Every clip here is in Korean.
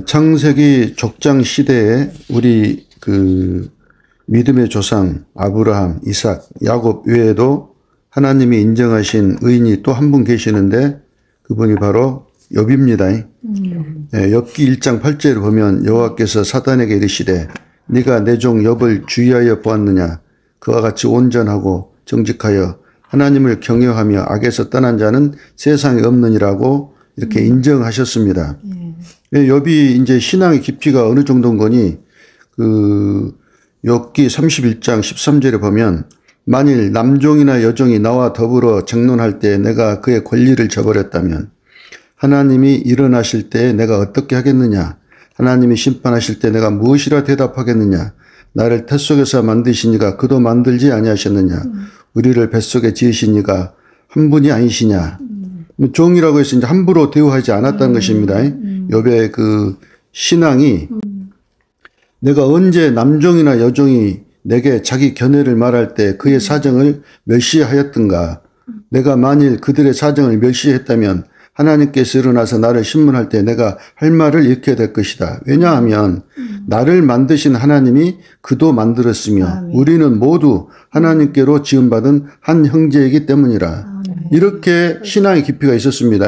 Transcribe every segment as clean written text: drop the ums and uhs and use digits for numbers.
창세기 족장 시대에 우리 그 믿음의 조상 아브라함, 이삭, 야곱 외에도 하나님이 인정하신 의인이 또 한 분 계시는데 그분이 바로 욥입니다. 욥기 1장 8절을 보면 여호와께서 사단에게 이르시되 네가 내 종 욥을 주의하여 보았느냐. 그와 같이 온전하고 정직하여 하나님을 경외하며 악에서 떠난 자는 세상에 없느니라고 이렇게 인정하셨습니다. 욥이 이제 신앙의 깊이가 어느 정도인 거니 그 욥기 31장 13절에 보면 만일 남종이나 여종이 나와 더불어 쟁론할 때 내가 그의 권리를 저버렸다면 하나님이 일어나실 때 내가 어떻게 하겠느냐. 하나님이 심판하실 때 내가 무엇이라 대답하겠느냐. 나를 태 속에서 만드시니가 그도 만들지 아니하셨느냐. 우리를 뱃속에 지으신 이가 한 분이 아니시냐. 종이라고 해서 이제 함부로 대우하지 않았다는 것입니다. 욥의 그 신앙이 내가 언제 남종이나 여종이 내게 자기 견해를 말할 때 그의 사정을 멸시하였던가. 내가 만일 그들의 사정을 멸시했다면 하나님께서 일어나서 나를 신문할 때 내가 할 말을 잃게 될 것이다. 왜냐하면 나를 만드신 하나님이 그도 만들었으며 우리는 모두 하나님께로 지음받은 한 형제이기 때문이라. 이렇게 신앙의 깊이가 있었습니다.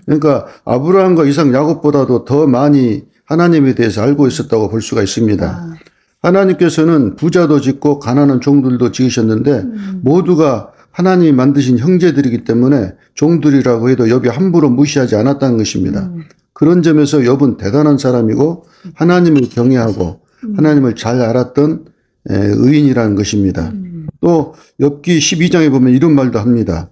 그러니까 아브라함과 이삭, 야곱보다도 더 많이 하나님에 대해서 알고 있었다고 볼 수가 있습니다. 하나님께서는 부자도 짓고 가난한 종들도 지으셨는데 모두가 하나님이 만드신 형제들이기 때문에 종들이라고 해도 욥이 함부로 무시하지 않았다는 것입니다. 그런 점에서 욥은 대단한 사람이고 하나님을 경외하고 하나님을 잘 알았던 의인이라는 것입니다. 또 욥기 12장에 보면 이런 말도 합니다.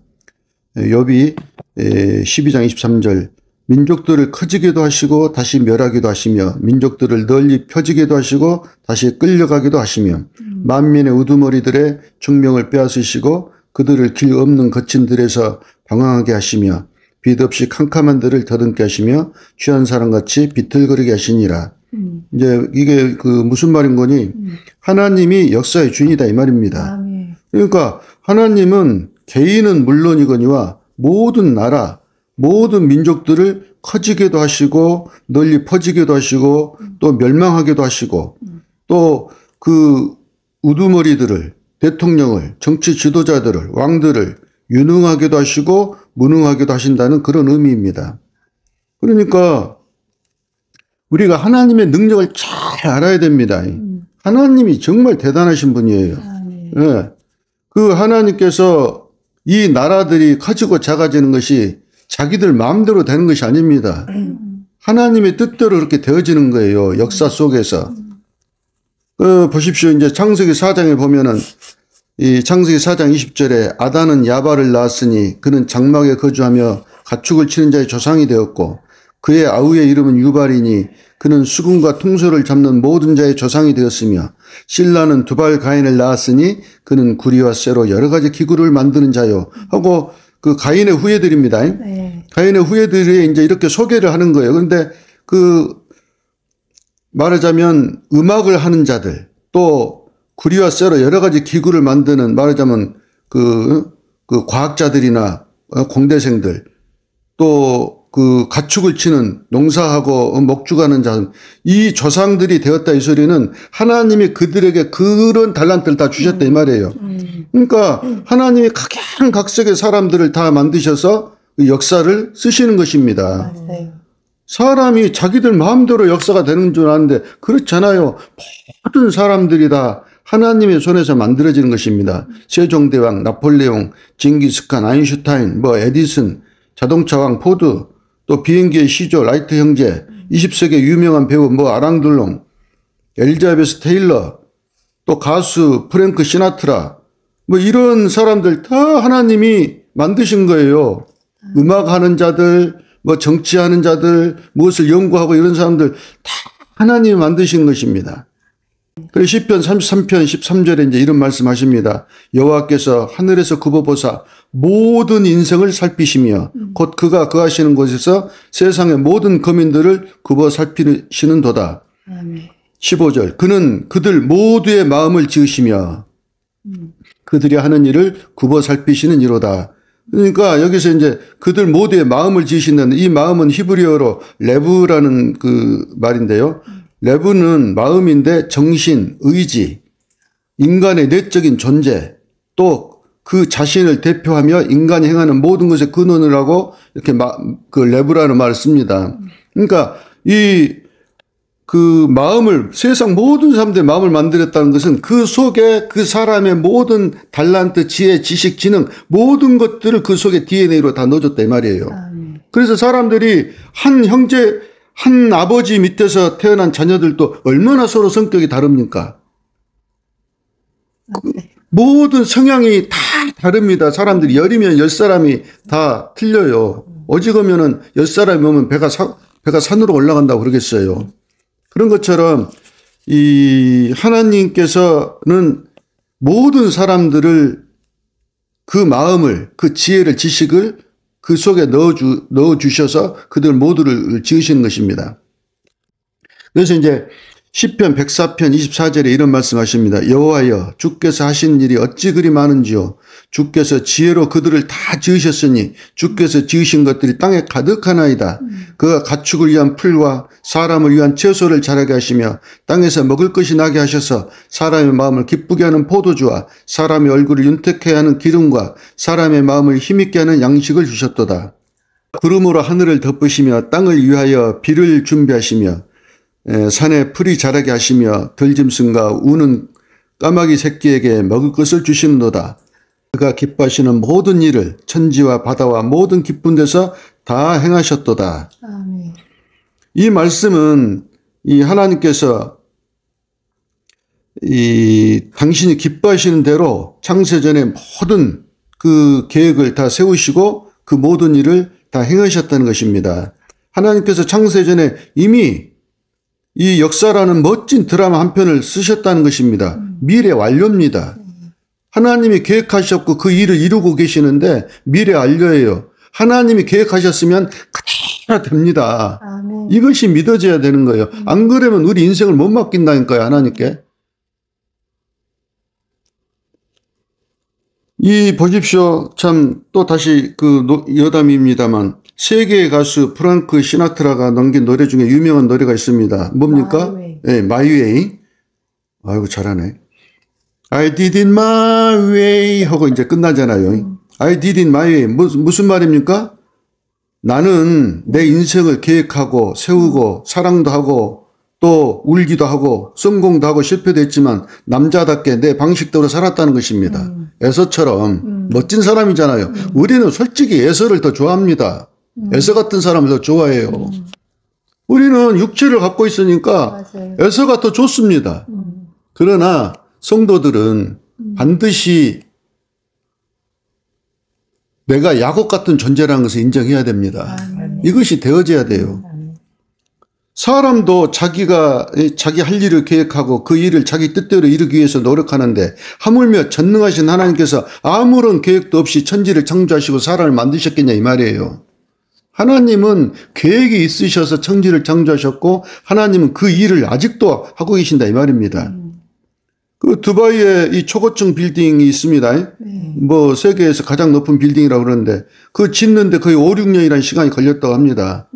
욥이 12장 23절 민족들을 커지게도 하시고 다시 멸하기도 하시며 민족들을 널리 펴지게도 하시고 다시 끌려가기도 하시며 만민의 우두머리들의 총명을 빼앗으시고 그들을 길 없는 거친 들에서 방황하게 하시며 빛 없이 캄캄한 데를 더듬게 하시며 취한 사람같이 비틀거리게 하시니라. 이제 이게 그 무슨 말인 거니? 하나님이 역사의 주인이다 이 말입니다. 그러니까 하나님은 개인은 물론이거니와 모든 나라, 모든 민족들을 커지게도 하시고 널리 퍼지게도 하시고 또 멸망하게도 하시고 또 그 우두머리들을 대통령을 정치 지도자들을 왕들을 유능하게도 하시고 무능하게도 하신다는 그런 의미입니다. 그러니까 우리가 하나님의 능력을 잘 알아야 됩니다. 하나님이 정말 대단하신 분이에요. 네. 그 하나님께서 이 나라들이 커지고 작아지는 것이 자기들 마음대로 되는 것이 아닙니다. 하나님의 뜻대로 그렇게 되어지는 거예요. 역사 속에서. 보십시오. 이제 창세기 4장에 보면은 이 창세기 4장 20절에 아단은 야발을 낳았으니 그는 장막에 거주하며 가축을 치는 자의 조상이 되었고 그의 아우의 이름은 유발이니 그는 수금과 퉁소를 잡는 모든 자의 조상이 되었으며 실라는 두발 가인을 낳았으니 그는 구리와 쇠로 여러 가지 기구를 만드는 자요 하고 그 가인의 후예들입니다. 네. 가인의 후예들이 이제 이렇게 소개를 하는 거예요. 그런데 그 말하자면 음악을 하는 자들 또 구리와 쇠로 여러 가지 기구를 만드는 말하자면 그 과학자들이나 공대생들 또 그 가축을 치는 농사하고 목축하는 자 이 조상들이 되었다 이 소리는 하나님이 그들에게 그런 달란트를 다 주셨다 이 말이에요. 그러니까 하나님이 각양각색의 사람들을 다 만드셔서 역사를 쓰시는 것입니다. 사람이 자기들 마음대로 역사가 되는 줄 아는데 그렇잖아요. 모든 사람들이 다 하나님의 손에서 만들어지는 것입니다. 세종대왕, 나폴레옹, 징기스칸, 아인슈타인, 에디슨, 자동차왕 포드, 또 비행기의 시조 라이트 형제, 20세기 유명한 배우 아랑들롱, 엘리자베스 테일러, 또 가수 프랭크 시나트라, 이런 사람들 다 하나님이 만드신 거예요. 음악하는 자들, 정치하는 자들, 무엇을 연구하고 이런 사람들 다 하나님이 만드신 것입니다. 그래서 시편 33편 13절에 이제 이런 말씀하십니다. 여호와께서 하늘에서 굽어보사 모든 인생을 살피시며 곧 그가 거하시는 곳에서 세상의 모든 거민들을 굽어 살피시는 도다. 15절 그는 그들 모두의 마음을 지으시며 그들이 하는 일을 굽어 살피시는 이로다. 그러니까 여기서 이제 그들 모두의 마음을 지으신다는 이 마음은 히브리어로 레브라는 그 말인데요. 레브는 마음인데 정신, 의지, 인간의 내적인 존재, 또 그 자신을 대표하며 인간이 행하는 모든 것의 근원을 하고 이렇게 그 레브라는 말을 씁니다. 그러니까 그 마음을 세상 모든 사람들의 마음을 만들었다는 것은 그 속에 그 사람의 모든 달란트, 지혜, 지식, 지능 모든 것들을 그 속에 DNA로 다 넣어줬다 이 말이에요. 그래서 사람들이 한 형제, 한 아버지 밑에서 태어난 자녀들도 얼마나 서로 성격이 다릅니까? 모든 성향이 다 다릅니다. 사람들이 10이면 10사람이 다 틀려요. 어지간하면은 10사람이 오면 배가 산으로 올라간다고 그러겠어요. 그런 것처럼 이 하나님께서는 모든 사람들을 그 마음을, 그 지혜를, 지식을 그 속에 넣어주셔서 그들 모두를 지으시는 것입니다. 그래서 이제 시편 104편 24절에 이런 말씀하십니다. 여호와여 주께서 하신 일이 어찌 그리 많은지요. 주께서 지혜로 그들을 다 지으셨으니 주께서 지으신 것들이 땅에 가득하나이다. 그가 가축을 위한 풀과 사람을 위한 채소를 자라게 하시며 땅에서 먹을 것이 나게 하셔서 사람의 마음을 기쁘게 하는 포도주와 사람의 얼굴을 윤택해 하는 기름과 사람의 마음을 힘있게 하는 양식을 주셨도다. 구름으로 하늘을 덮으시며 땅을 위하여 비를 준비하시며 산에 풀이 자라게 하시며 들짐승과 우는 까마귀 새끼에게 먹을 것을 주시는도다. 그가 기뻐하시는 모든 일을 천지와 바다와 모든 깊은 데서 다 행하셨도다. 아멘. 이 말씀은 이 하나님께서 당신이 기뻐하시는 대로 창세전에 모든 그 계획을 다 세우시고 그 모든 일을 다 행하셨다는 것입니다. 하나님께서 창세전에 이미 이 역사라는 멋진 드라마 한 편을 쓰셨다는 것입니다. 미래 완료입니다. 하나님이 계획하셨고 그 일을 이루고 계시는데 미래 완료예요. 하나님이 계획하셨으면 그대로 됩니다. 아멘. 이것이 믿어져야 되는 거예요. 안 그러면 우리 인생을 못 맡긴다니까요, 하나님께. 보십시오. 참, 또 다시 여담입니다만, 세계의 가수 프랑크 시나트라가 넘긴 노래 중에 유명한 노래가 있습니다. 뭡니까? 네, My Way. 아이고, 잘하네. I did it my way 하고 이제 끝나잖아요. I did it my way. 무슨 말입니까? 나는 내 인생을 계획하고 세우고 사랑도 하고 또 울기도 하고 성공도 하고 실패도 했지만 남자답게 내 방식대로 살았다는 것입니다. 에서처럼 멋진 사람이잖아요. 우리는 솔직히 에서를 더 좋아합니다. 에서 같은 사람을 더 좋아해요. 우리는 육체를 갖고 있으니까 맞아요. 에서가 더 좋습니다. 그러나 성도들은 반드시 내가 야곱 같은 존재라는 것을 인정해야 됩니다. 이것이 되어져야 돼요. 사람도 자기 할 일을 계획하고 그 일을 자기 뜻대로 이루기 위해서 노력하는데 하물며 전능하신 하나님께서 아무런 계획도 없이 천지를 창조하시고 사람을 만드셨겠냐 이 말이에요. 하나님은 계획이 있으셔서 천지를 창조하셨고 하나님은 그 일을 아직도 하고 계신다 이 말입니다. 그 두바이에 이 초고층 빌딩이 있습니다. 뭐 세계에서 가장 높은 빌딩이라고 그러는데 그 짓는데 거의 5, 6년이라는 시간이 걸렸다고 합니다.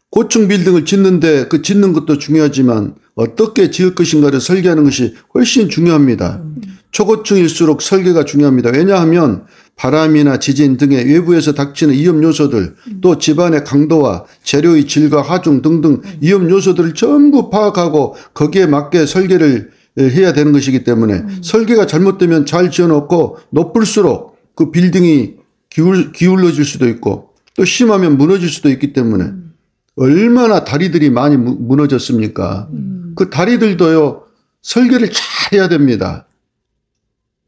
고층 빌딩을 짓는데 그 짓는 것도 중요하지만 어떻게 지을 것인가를 설계하는 것이 훨씬 중요합니다. 초고층일수록 설계가 중요합니다. 왜냐하면 바람이나 지진 등의 외부에서 닥치는 위험 요소들, 또 집안의 강도와 재료의 질과 하중 등등 위험 요소들을 전부 파악하고 거기에 맞게 설계를 해야 되는 것이기 때문에 설계가 잘못되면 잘 지어놓고 높을수록 그 빌딩이 기울어질 수도 있고 또 심하면 무너질 수도 있기 때문에 얼마나 다리들이 많이 무너졌습니까? 그 다리들도요 설계를 잘 해야 됩니다.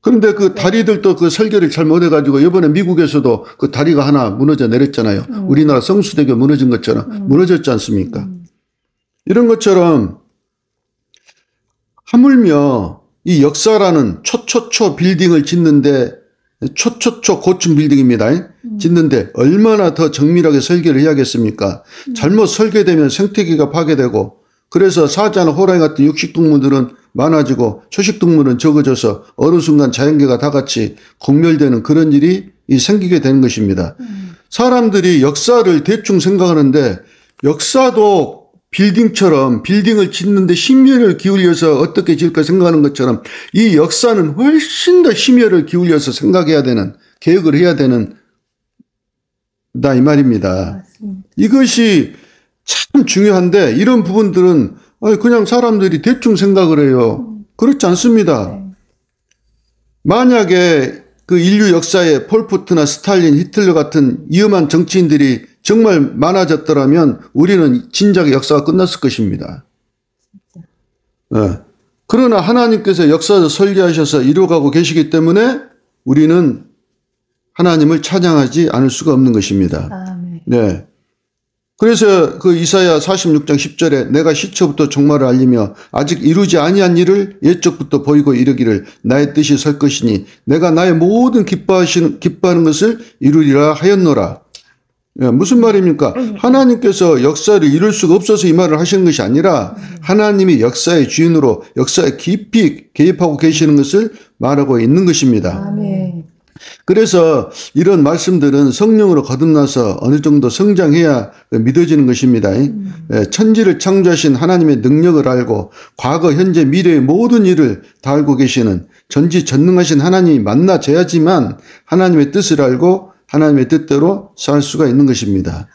그런데 그 다리들도 그 설계를 잘 못해가지고 이번에 미국에서도 그 다리가 하나 무너져 내렸잖아요. 우리나라 성수대교 무너진 것처럼 무너졌지 않습니까? 이런 것처럼 하물며 이 역사라는 초초초 빌딩을 짓는데 초초초 고층 빌딩입니다. 짓는데 얼마나 더 정밀하게 설계를 해야겠습니까? 잘못 설계되면 생태계가 파괴되고 그래서 사자나 호랑이 같은 육식동물들은 많아지고 초식동물은 적어져서 어느 순간 자연계가 다 같이 공멸되는 그런 일이 생기게 되는 것입니다. 사람들이 역사를 대충 생각하는데 역사도 빌딩처럼 빌딩을 짓는데 심혈을 기울여서 어떻게 지을까 생각하는 것처럼 이 역사는 훨씬 더 심혈을 기울여서 생각해야 되는, 계획을 해야 되는 이 말입니다. 맞습니다. 이것이 참 중요한데 이런 부분들은 그냥 사람들이 대충 생각을 해요. 그렇지 않습니다. 네. 만약에 그 인류 역사에 폴포트나 스탈린, 히틀러 같은 위험한 정치인들이 정말 많아졌더라면 우리는 진작에 역사가 끝났을 것입니다. 네. 그러나 하나님께서 역사를 설계하셔서 이루어가고 계시기 때문에 우리는 하나님을 찬양하지 않을 수가 없는 것입니다. 아멘. 네. 그래서 그 이사야 46장 10절에 내가 시초부터 종말을 알리며 아직 이루지 아니한 일을 옛적부터 보이고 이르기를 나의 뜻이 설 것이니 내가 나의 모든 기뻐하는 것을 이루리라 하였노라. 예, 무슨 말입니까? 하나님께서 역사를 이룰 수가 없어서 이 말을 하시는 것이 아니라 하나님이 역사의 주인으로 역사에 깊이 개입하고 계시는 것을 말하고 있는 것입니다. 아멘. 그래서 이런 말씀들은 성령으로 거듭나서 어느 정도 성장해야 믿어지는 것입니다. 천지를 창조하신 하나님의 능력을 알고 과거, 현재, 미래의 모든 일을 다 알고 계시는 전지전능하신 하나님이 만나져야지만 하나님의 뜻을 알고 하나님의 뜻대로 살 수가 있는 것입니다.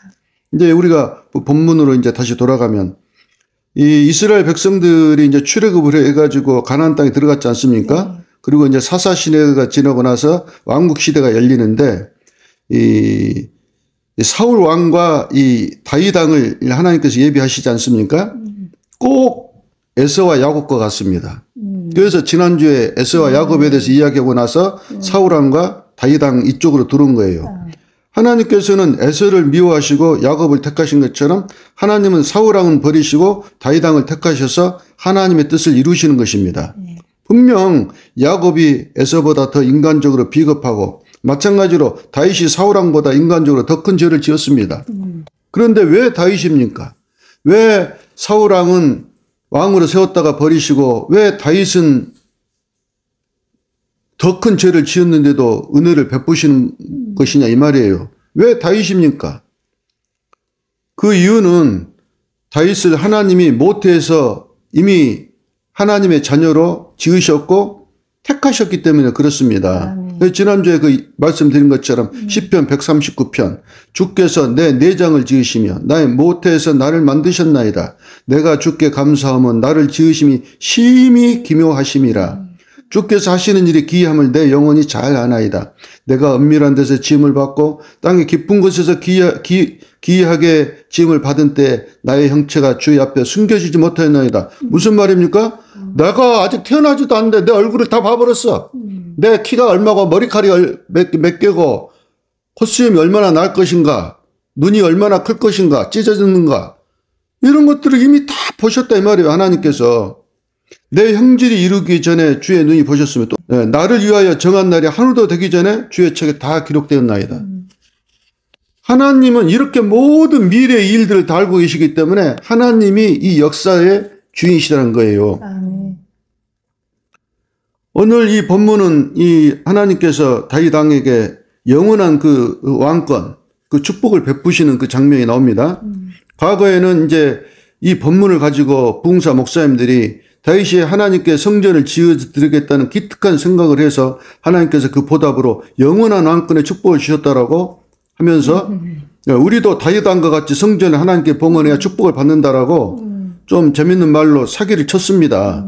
이제 우리가 본문으로 이제 다시 돌아가면 이 이스라엘 백성들이 이제 출애굽을 해가지고 가나안 땅에 들어갔지 않습니까? 그리고 이제 사사 시대가 지나고 나서 왕국 시대가 열리는데 이 사울 왕과 이 다윗 왕을 하나님께서 예비하시지 않습니까? 꼭 에서와 야곱과 같습니다. 그래서 지난주에 에서와 야곱에 대해서 이야기하고 나서 사울 왕과 다윗 왕 이쪽으로 들어온 거예요. 하나님께서는 에서를 미워하시고 야곱을 택하신 것처럼 하나님은 사울 왕은 버리시고 다윗 왕을 택하셔서 하나님의 뜻을 이루시는 것입니다. 분명 야곱이 에서보다 더 인간적으로 비겁하고 마찬가지로 다윗이 사울 왕보다 인간적으로 더 큰 죄를 지었습니다. 그런데 왜 다윗입니까? 왜 사울 왕은 왕으로 세웠다가 버리시고 왜 다윗은 더 큰 죄를 지었는데도 은혜를 베푸시는 것이냐 이 말이에요. 왜 다윗입니까? 그 이유는 다윗을 하나님이 모태에서 이미 하나님의 자녀로 지으셨고 택하셨기 때문에 그렇습니다. 지난주에 그 말씀드린 것처럼 시편 139편 주께서 내 내장을 지으시며 나의 모태에서 나를 만드셨나이다. 내가 주께 감사하면 나를 지으심이 심히 기묘하심이라. 주께서 하시는 일이 기이함을 내 영혼이 잘 아나이다. 내가 은밀한 데서 지음을 받고 땅의 깊은 곳에서 기이하게 지음을 받은 때 나의 형체가 주의 앞에 숨겨지지 못하였나이다. 무슨 말입니까? 내가 아직 태어나지도 않는데 내 얼굴을 다 봐버렸어. 내 키가 얼마고 머리카락이 몇 개고 콧수염이 얼마나 날 것인가, 눈이 얼마나 클 것인가, 찢어졌는가 이런 것들을 이미 다 보셨다 이 말이에요. 하나님께서. 내 형질이 이루기 전에 주의 눈이 보셨으며 또 나를 위하여 정한 날이 하루도 되기 전에 주의 책에 다 기록되었나이다. 하나님은 이렇게 모든 미래의 일들을 다 알고 계시기 때문에 하나님이 이 역사의 주인이시라는 거예요. 오늘 이 본문은 이 하나님께서 다윗 왕에게 영원한 그 왕권, 그 축복을 베푸시는 그 장면이 나옵니다. 과거에는 이제 이 본문을 가지고 부흥사 목사님들이 다윗이 하나님께 성전을 지어드리겠다는 기특한 생각을 해서 하나님께서 그 보답으로 영원한 왕권의 축복을 주셨다라고 하면서 우리도 다윗 왕과 같이 성전을 하나님께 봉헌해야 축복을 받는다라고 좀 재밌는 말로 사기를 쳤습니다.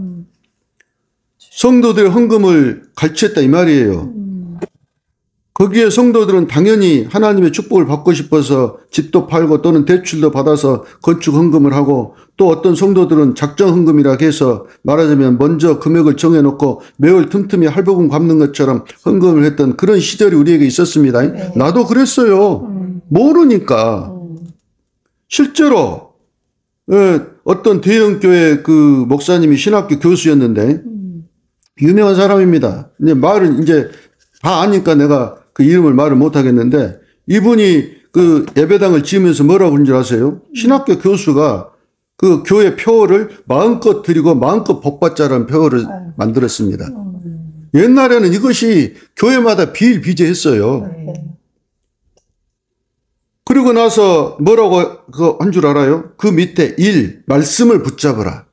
성도들의 헌금을 갈취했다 이 말이에요. 거기에 성도들은 당연히 하나님의 축복을 받고 싶어서 집도 팔고 또는 대출도 받아서 건축 헌금을 하고 또 어떤 성도들은 작정 헌금이라고 해서 말하자면 먼저 금액을 정해놓고 매월 틈틈이 할부금 갚는 것처럼 헌금을 했던 그런 시절이 우리에게 있었습니다. 네. 나도 그랬어요. 모르니까. 실제로 어떤 대형교회 그 목사님이 신학교 교수였는데 유명한 사람입니다. 이제 말을 이제 다 아니까 내가 그 이름을 말을 못 하겠는데 이분이 그 예배당을 지으면서 뭐라고 그런 줄 아세요? 신학교 교수가 그 교회 표어를 마음껏 드리고 마음껏 복받자라는 표어를 만들었습니다. 옛날에는 이것이 교회마다 비일비재했어요. 그리고 나서 뭐라고 한 줄 알아요? 그 밑에 말씀을 붙잡으라.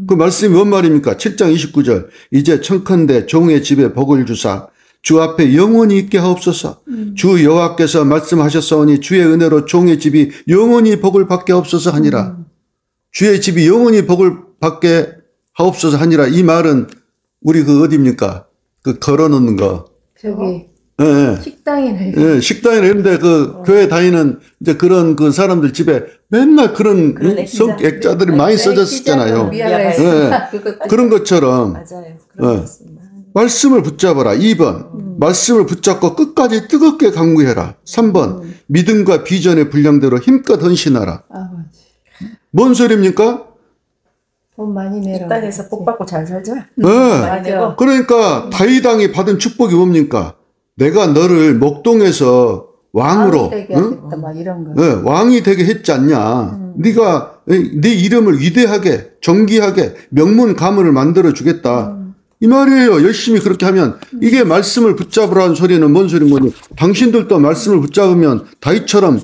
그 말씀이 뭔 말입니까? 7장 29절. 이제 청컨대 종의 집에 복을 주사 주 앞에 영원히 있게 하옵소서. 주 여호와께서 말씀하셨사오니 주의 은혜로 종의 집이 영원히 복을 받게 하옵소서 하니라. 주의 집이 영원히 복을 받게 하옵소서 하니라. 이 말은 우리 그 어디입니까? 그 걸어놓는 거. 저기 예, 식당이네. 예, 식당이나 이런데 그 교회 다니는 이제 그런 그 사람들 집에 맨날 그런 액자들이 많이 써졌었잖아요. 예, 그런 것처럼 맞아요. 그런 것 같습니다. 말씀을 붙잡아라. 2번 말씀을 붙잡고 끝까지 뜨겁게 강구해라. 3번 믿음과 비전의 분량대로 힘껏 헌신하라. 아버지. 뭔 소리입니까? 돈 많이 내라. 이 땅에서 복 받고 잘 살자. 네. 많이 내고. 그러니까 다윗 왕이 받은 축복이 뭡니까? 내가 너를 목동에서 왕으로 되게 하겠다, 막 이런 거. 네, 왕이 되게 했지 않냐. 네가 네 이름을 위대하게 정기하게 명문 가문을 만들어 주겠다. 이 말이에요. 열심히 그렇게 하면. 이게 말씀을 붙잡으라는 소리는 뭔 소리인 거니? 당신들도 말씀을 붙잡으면 다윗처럼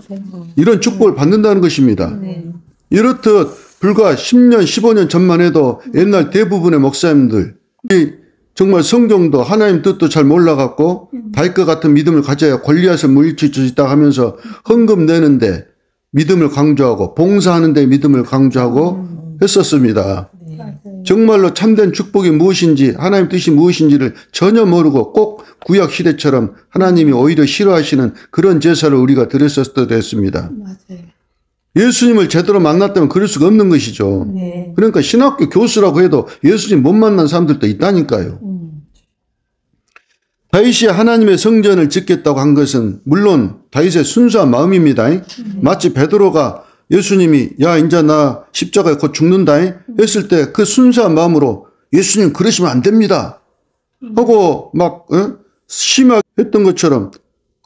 이런 축복을 받는다는 것입니다. 이렇듯 불과 10년 15년 전만 해도 옛날 대부분의 목사님들 정말 성경도 하나님 뜻도 잘 몰라갖고 다윗과 같은 믿음을 가져야 골리앗을 물리칠 수 있다 하면서 헌금 내는데 믿음을 강조하고 봉사하는 데 믿음을 강조하고 했었습니다. 정말로 참된 축복이 무엇인지 하나님 뜻이 무엇인지를 전혀 모르고 꼭 구약 시대처럼 하나님이 오히려 싫어하시는 그런 제사를 우리가 드렸었어야 됐습니다. 맞아요. 예수님을 제대로 만났다면 그럴 수가 없는 것이죠. 네. 그러니까 신학교 교수라고 해도 예수님 못 만난 사람들도 있다니까요. 다윗이 하나님의 성전을 짓겠다고 한 것은 물론 다윗의 순수한 마음입니다. 마치 베드로가 예수님이 야 이제 나 십자가에 곧 죽는다 했을 때 그 순수한 마음으로 예수님 그러시면 안 됩니다 하고 막 심하게 했던 것처럼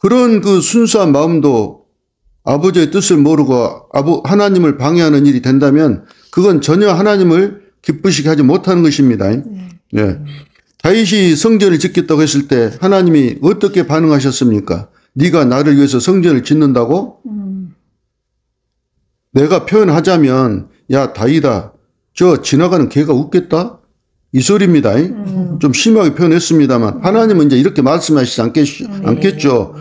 그런 그 순수한 마음도 아버지의 뜻을 모르고 하나님을 방해하는 일이 된다면 그건 전혀 하나님을 기쁘시게 하지 못하는 것입니다. 예. 다윗이 성전을 짓겠다고 했을 때 하나님이 어떻게 반응하셨습니까? 네가 나를 위해서 성전을 짓는다고? 내가 표현하자면 야 다윗아 저 지나가는 개가 웃겠다? 이 소리입니다. 좀 심하게 표현했습니다만 하나님은 이제 이렇게 말씀하시지 않겠죠.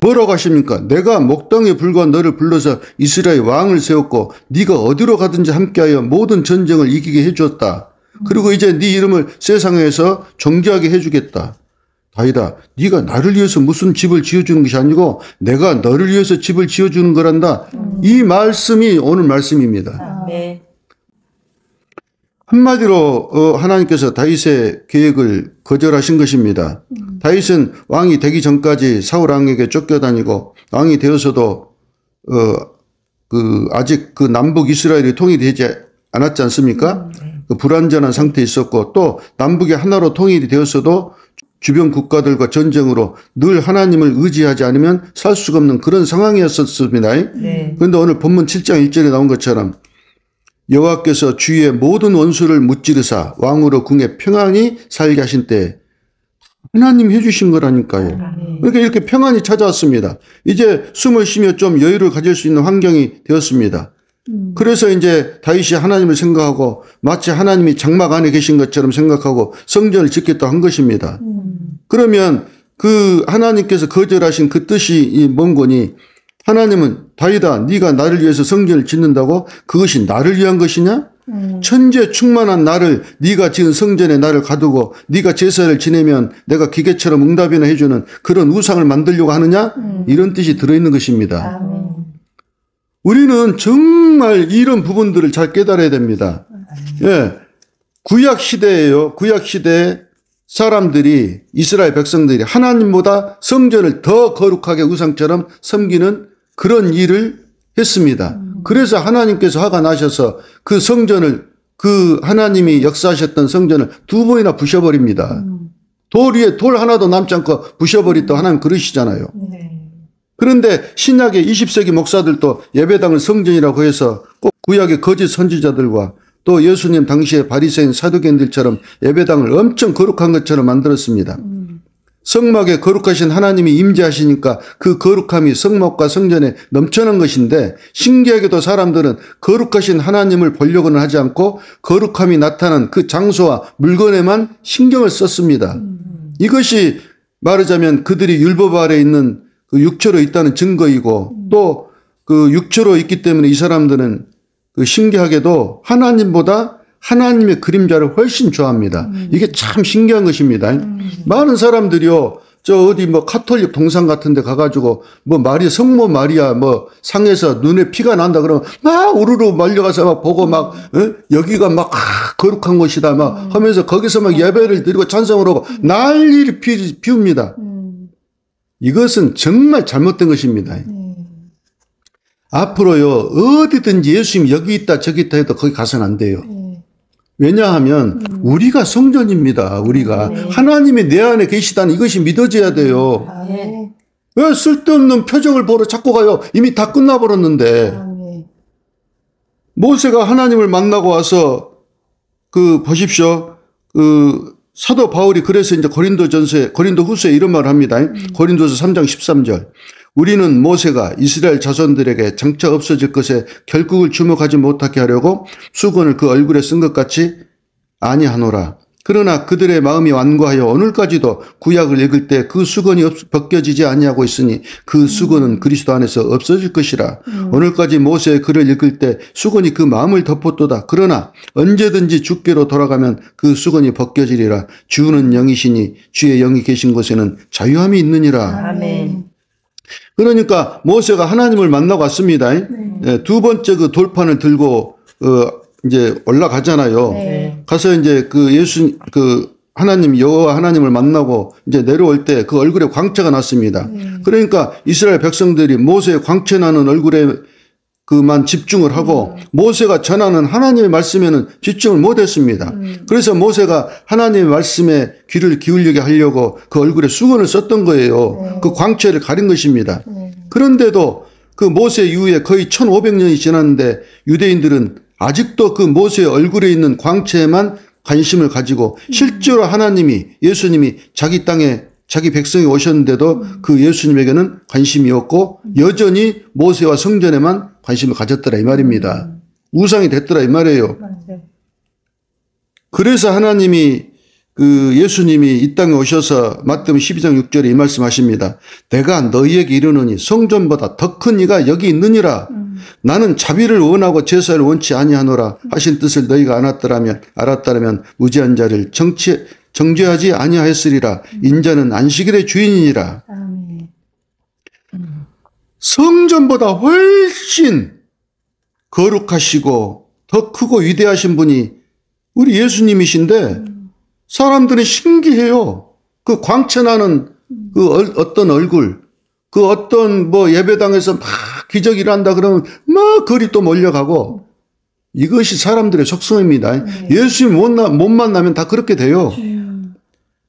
뭐라고 하십니까? 내가 목동에 불과한 너를 불러서 이스라엘 왕을 세웠고 네가 어디로 가든지 함께하여 모든 전쟁을 이기게 해주었다. 그리고 이제 네 이름을 세상에서 존귀하게 해주겠다. 다윗아 네가 나를 위해서 무슨 집을 지어주는 것이 아니고 내가 너를 위해서 집을 지어주는 거란다. 이 말씀이 오늘 말씀입니다. 네. 한마디로 하나님께서 다윗의 계획을 거절하신 것입니다. 다윗은 왕이 되기 전까지 사울 왕에게 쫓겨다니고 왕이 되어서도 아직 그 남북 이스라엘이 통일되지 않았지 않습니까? 그 불완전한 상태에 있었고 또 남북이 하나로 통일이 되었어도 주변 국가들과 전쟁으로 늘 하나님을 의지하지 않으면 살 수가 없는 그런 상황이었습니다. 네. 그런데 오늘 본문 7장 1절에 나온 것처럼 여호와께서 주위의 모든 원수를 무찌르사 왕으로 궁에 평안히 살게 하신 때 하나님이 해주신 거라니까요. 그러니까 이렇게 평안이 찾아왔습니다. 이제 숨을 쉬며 좀 여유를 가질 수 있는 환경이 되었습니다. 그래서 이제 다윗이 하나님을 생각하고 마치 하나님이 장막 안에 계신 것처럼 생각하고 성전을 짓겠다 한 것입니다. 그러면 그 하나님께서 거절하신 그 뜻이 뭔 거니? 하나님은 다윗아 네가 나를 위해서 성전을 짓는다고 그것이 나를 위한 것이냐? 천재 충만한 나를 네가 지은 성전에 나를 가두고 네가 제사를 지내면 내가 기계처럼 응답이나 해주는 그런 우상을 만들려고 하느냐? 이런 뜻이 들어있는 것입니다. 우리는 정말 이런 부분들을 잘 깨달아야 됩니다. 예, 구약 시대예요. 구약 시대에 사람들이 이스라엘 백성들이 하나님보다 성전을 더 거룩하게 우상처럼 섬기는 그런 일을 했습니다. 그래서 하나님께서 화가 나셔서 그 성전을 그 하나님이 역사하셨던 성전을 2번이나 부셔버립니다. 돌 위에 돌 하나도 남지 않고 부셔버렸다고 하나님 그러시잖아요. 그런데 신약의 20세기 목사들도 예배당을 성전이라고 해서 꼭 구약의 거짓 선지자들과 또 예수님 당시에 바리새인 사두개인들처럼 예배당을 엄청 거룩한 것처럼 만들었습니다. 성막에 거룩하신 하나님이 임재하시니까 그 거룩함이 성막과 성전에 넘쳐난 것인데 신기하게도 사람들은 거룩하신 하나님을 보려고는 하지 않고 거룩함이 나타난 그 장소와 물건에만 신경을 썼습니다. 이것이 말하자면 그들이 율법 아래 있는 그 육체로 있다는 증거이고 또 그 육체로 있기 때문에 이 사람들은 그 신기하게도 하나님보다 하나님의 그림자를 훨씬 좋아합니다. 이게 참 신기한 것입니다. 많은 사람들이요, 저 어디 뭐 카톨릭 동상 같은 데 가가지고 뭐 성모 마리아 뭐 상에서 눈에 피가 난다 그러면 막 우르르 말려가서 막 보고 막, 여기가 막 거룩한 곳이다 막 하면서 거기서 막 예배를 드리고 찬송을 하고 난리를 피웁니다. 이것은 정말 잘못된 것입니다. 앞으로요, 어디든지 예수님 여기 있다 저기 있다 해도 거기 가서는 안 돼요. 왜냐하면 우리가 성전입니다. 우리가 하나님이 내 안에 계시다는 이것이 믿어져야 돼요. 아멘. 왜 쓸데없는 표정을 보러 자꾸 가요? 이미 다 끝나버렸는데. 아멘. 모세가 하나님을 만나고 와서 그 보십시오. 그 사도 바울이 그래서 이제 고린도 후서에 이런 말을 합니다. 고린도서 3장 13절. 우리는 모세가 이스라엘 자손들에게 장차 없어질 것에 결국을 주목하지 못하게 하려고 수건을 그 얼굴에 쓴 것 같이 아니하노라. 그러나 그들의 마음이 완고하여 오늘까지도 구약을 읽을 때 그 수건이 벗겨지지 아니하고 있으니 그 수건은 그리스도 안에서 없어질 것이라. 오늘까지 모세의 글을 읽을 때 수건이 그 마음을 덮었도다. 그러나 언제든지 주께로 돌아가면 그 수건이 벗겨지리라. 주는 영이시니 주의 영이 계신 곳에는 자유함이 있느니라. 아멘. 그러니까 모세가 하나님을 만나고 왔습니다. 네, 두 번째 그 돌판을 들고 이제 올라가잖아요. 네. 가서 이제 그 하나님 여호와 하나님을 만나고 이제 내려올 때 그 얼굴에 광채가 났습니다. 그러니까 이스라엘 백성들이 모세의 광채 나는 얼굴에 그만 집중을 하고 모세가 전하는 하나님의 말씀에는 집중을 못했습니다. 그래서 모세가 하나님의 말씀에 귀를 기울이게 하려고 그 얼굴에 수건을 썼던 거예요. 그 광채를 가린 것입니다. 그런데도 그 모세 이후에 거의 1500년이 지났는데 유대인들은 아직도 그 모세의 얼굴에 있는 광채에만 관심을 가지고 실제로 하나님이 예수님이 자기 땅에 자기 백성이 오셨는데도 그 예수님에게는 관심이 없고 여전히 모세와 성전에만 관심을 가졌더라 이 말입니다. 우상이 됐더라 이 말이에요. 맞아요. 그래서 하나님이 그 예수님이 이 땅에 오셔서 마태복음 12장 6절에 이 말씀하십니다. 내가 너희에게 이르노니 성전보다 더 큰 이가 여기 있느니라. 나는 자비를 원하고 제사를 원치 아니하노라 하신 뜻을 너희가 알았더라면 무지한 자를 정죄하지 아니하였으리라. 인자는 안식일의 주인이니라. 아멘. 성전보다 훨씬 거룩하시고 더 크고 위대하신 분이 우리 예수님이신데 사람들은 신기해요. 그 광채나는 그 어떤 얼굴, 그 어떤 뭐 예배당에서 막 기적이 일어난다 그러면 막 거리 또 몰려가고 이것이 사람들의 속성입니다. 예수님 못 만나면 다 그렇게 돼요.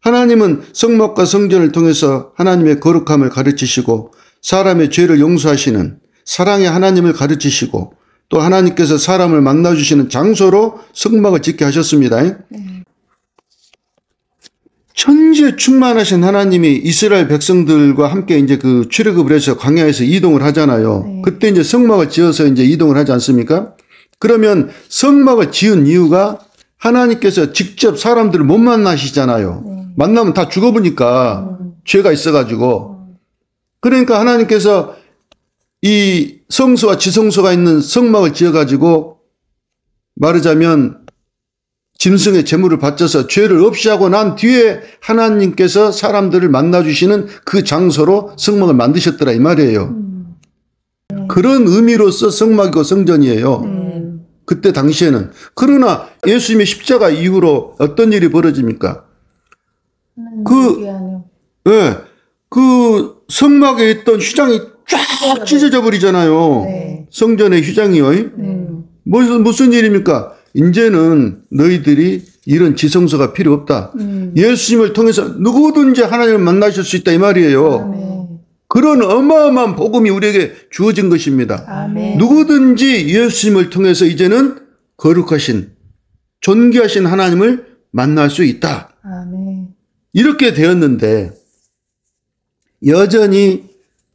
하나님은 성막과 성전을 통해서 하나님의 거룩함을 가르치시고 사람의 죄를 용서하시는 사랑의 하나님을 가르치시고 또 하나님께서 사람을 만나주시는 장소로 성막을 짓게 하셨습니다. 천지에 충만하신 하나님이 이스라엘 백성들과 함께 이제 그 출애굽을 해서 광야에서 이동을 하잖아요. 그때 이제 성막을 지어서 이제 이동을 하지 않습니까? 그러면 성막을 지은 이유가 하나님께서 직접 사람들을 못 만나시잖아요. 만나면 다 죽어보니까 죄가 있어가지고. 그러니까 하나님께서 이 성소와 지성소가 있는 성막을 지어가지고 말하자면 짐승의 제물을 바쳐서 죄를 없이 하고 난 뒤에 하나님께서 사람들을 만나주시는 그 장소로 성막을 만드셨더라 이 말이에요. 그런 의미로서 성막이고 성전이에요. 그때 당시에는. 그러나 예수님의 십자가 이후로 어떤 일이 벌어집니까? 그 성막에 있던 휘장이 쫙 찢어져 버리잖아요. 네. 성전의 휘장이요. 무슨 일입니까? 이제는 너희들이 이런 지성소가 필요 없다. 예수님을 통해서 누구든지 하나님을 만나실 수 있다 이 말이에요. 아멘. 그런 어마어마한 복음이 우리에게 주어진 것입니다. 아멘. 누구든지 예수님을 통해서 이제는 거룩하신 존귀하신 하나님을 만날 수 있다. 아멘. 이렇게 되었는데 여전히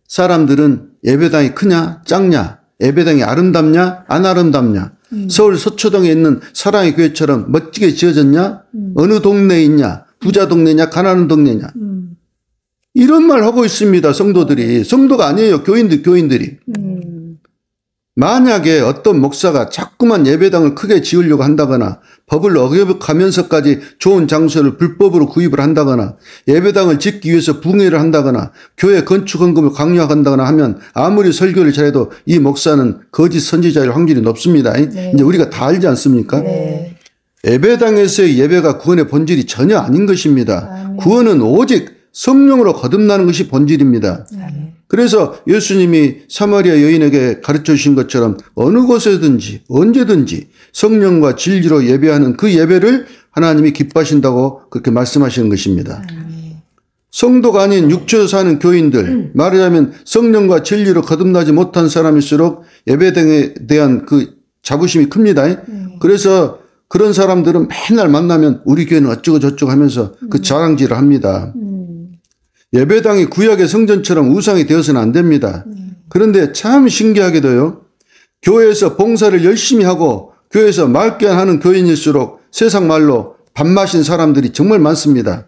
사람들은 예배당이 크냐 작냐, 예배당이 아름답냐 안 아름답냐, 서울 서초동에 있는 사랑의 교회처럼 멋지게 지어졌냐, 어느 동네에 있냐, 부자 동네냐 가난한 동네냐, 이런 말 하고 있습니다. 성도들이. 성도가 아니에요. 교인들이. 만약에 어떤 목사가 자꾸만 예배당을 크게 지으려고 한다거나 법을 어겨가면서까지 좋은 장소를 불법으로 구입을 한다거나 예배당을 짓기 위해서 붕해를 한다거나 교회 건축 헌금을 강요한다거나 하면 아무리 설교를 잘해도 이 목사는 거짓 선지자일 확률이 높습니다. 네. 이제 우리가 다 알지 않습니까? 네. 예배당에서의 예배가 구원의 본질이 전혀 아닌 것입니다. 아멘. 구원은 오직 성령으로 거듭나는 것이 본질입니다. 그래서 예수님이 사마리아 여인에게 가르쳐 주신 것처럼 어느 곳에든지 언제든지 성령과 진리로 예배하는 그 예배를 하나님이 기뻐하신다고 그렇게 말씀하시는 것입니다. 성도가 아닌 육체로 사는 교인들, 말하자면 성령과 진리로 거듭나지 못한 사람일수록 예배당에 대한 그 자부심이 큽니다. 그래서 그런 사람들은 맨날 만나면 우리 교회는 어쩌고 저쩌고 하면서 그 자랑질을 합니다. 예배당이 구약의 성전처럼 우상이 되어서는 안 됩니다. 그런데 참 신기하게도요, 교회에서 봉사를 열심히 하고 교회에서 맑게 하는 교인일수록 세상 말로 밥 마신 사람들이 정말 많습니다.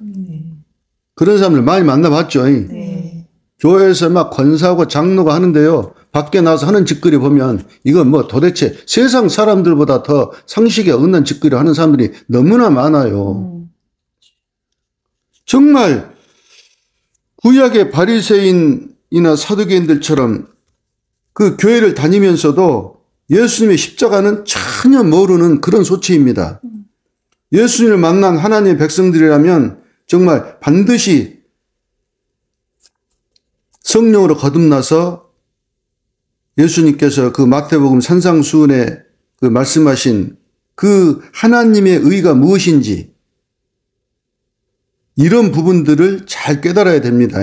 그런 사람들 많이 만나봤죠. 네. 교회에서 막 권사하고 장로가 하는데요, 밖에 나와서 하는 짓거리 보면 이건 뭐 도대체 세상 사람들보다 더 상식에 어긋난 짓거리 하는 사람들이 너무나 많아요. 정말 구약의 바리새인이나 사두개인들처럼 그 교회를 다니면서도 예수님의 십자가는 전혀 모르는 그런 소치입니다. 예수님을 만난 하나님의 백성들이라면 정말 반드시 성령으로 거듭나서 예수님께서 그 마태복음 산상수훈에 그 말씀하신 그 하나님의 의가 무엇인지 이런 부분들을 잘 깨달아야 됩니다.